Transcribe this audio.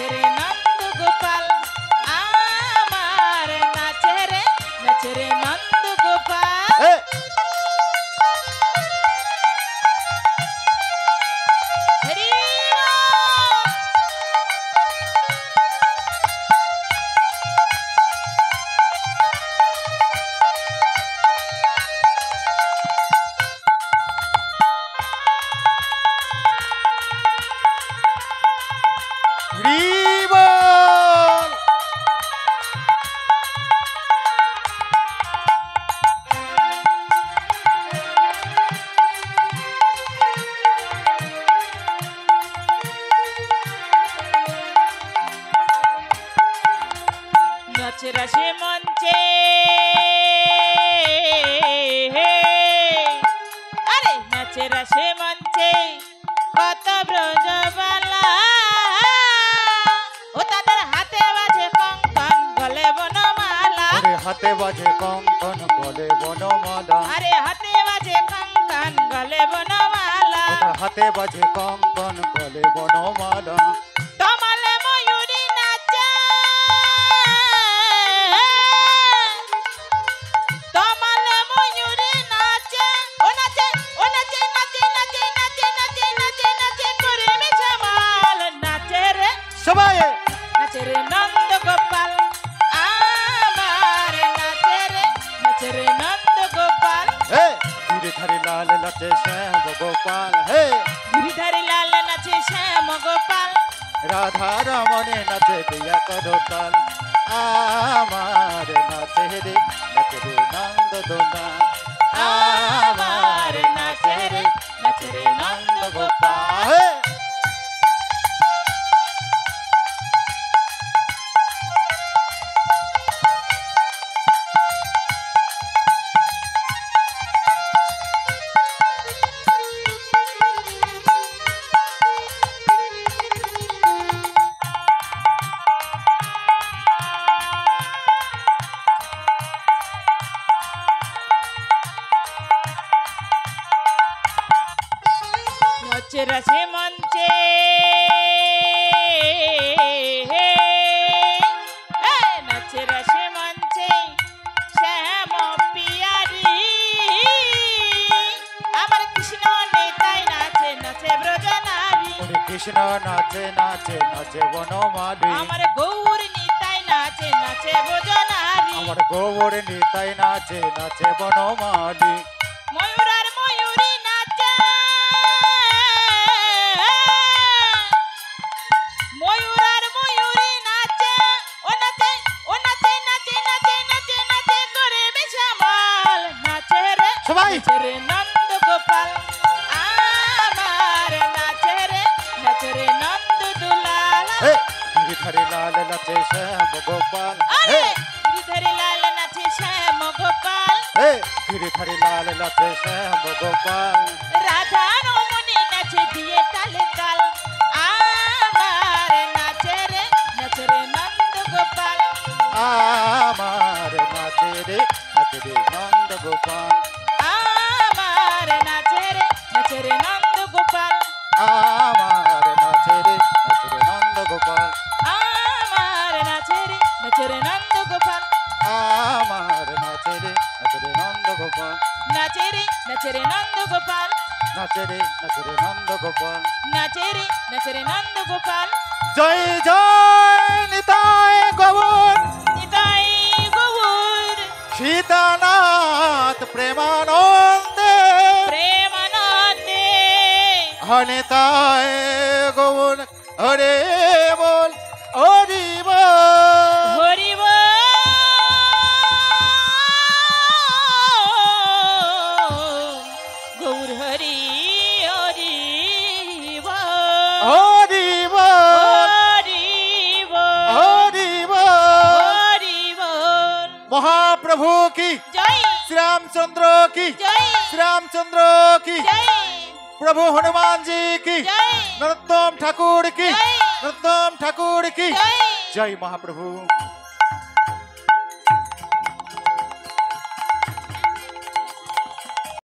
নাচে রে নন্দ গোপাল আমার নাচে রে নন্দ গোপাল রসে মঞ্চে আরে নাচে রসে মঞ্চে কত ব্রজবালা ও তাদের হাতে বাজে কঙ্কন গলে বনমালা হাতে বাজে কঙ্কন গলে বনমালা আরে হাতে বাজে কঙ্কন গলে বনমালা হাতে বাজে কঙ্কন গলে বনমালা সবাই নাচে রে নন্দ গোপাল আমার নাচে রে নন্দ গোপাল হে গিরিধারী লাল নাচে শ্যাম গোপাল হে গিরিধারী লাল নাচে শ্যাম গোপাল রাধা রমণে নাচে দিয়া করতাল আমার নাচে রে নন্দ দোলা আমার নাচে রে নন্দ গোপাল হে নাচে রসে মঞ্চে নাচে রসে মঞ্চে শ্যাম পিয়ারি আমার কৃষ্ণ নেতাই নাচে ব্রজনারী কৃষ্ণ নাচে নাচে নাচে বনমালী আমার গৌর নিতাই নাচে ব্রজনারী আমার গৌর নিতাই নাচে নাচে বনমালী ময়ূর আর ময়ূরী নাচে ময়ূর আর ময়ূরী নাচে ও নাচে করে বেশামাল নাচে রে সবাই রে নন্দ গোপাল আমার নাচে রে নন্দ দুলাল গিরিধারী লাল নাচে শ্যাম গোপাল আরে গিরিধারী লাল নাচে শ্যাম গোপাল গিরিধারী লাল নাচে শ্যাম গোপাল রাধা রমণী নাচে দিয়ে তালে তাল আমার নাচে রে নন্দ গোপাল আমার নাচে রে নন্দ গোপাল আমার নাচে রে নন্দ গোপাল আমার নাচে রে নন্দ গোপাল আমার নাচে রে নন্দ গোপাল আমার নাচে রে নন্দ গোপাল নাচে রে নন্দ গোপাল নাচে রে নন্দ গোপাল নাচে রে নন্দ গোপাল জয় জয় নিতাই গৌর নিতাই গৌর সীতানাথ প্রেমানন্দে হনিতায় গৌর হরে বল হরি বল হরি বল গৌর হরি হরি বল হরি বল হরি বল হরি বল হরি বল মহাপ্রভু কি জয় শ্রী রামচন্দ্র কি জয় श्री रामचंद्र की जय प्रभु हनुमान जी की जय नरोत्तम ठाकुर की जय नरोत्तम ठाकुर की जय जय महाप्रभु।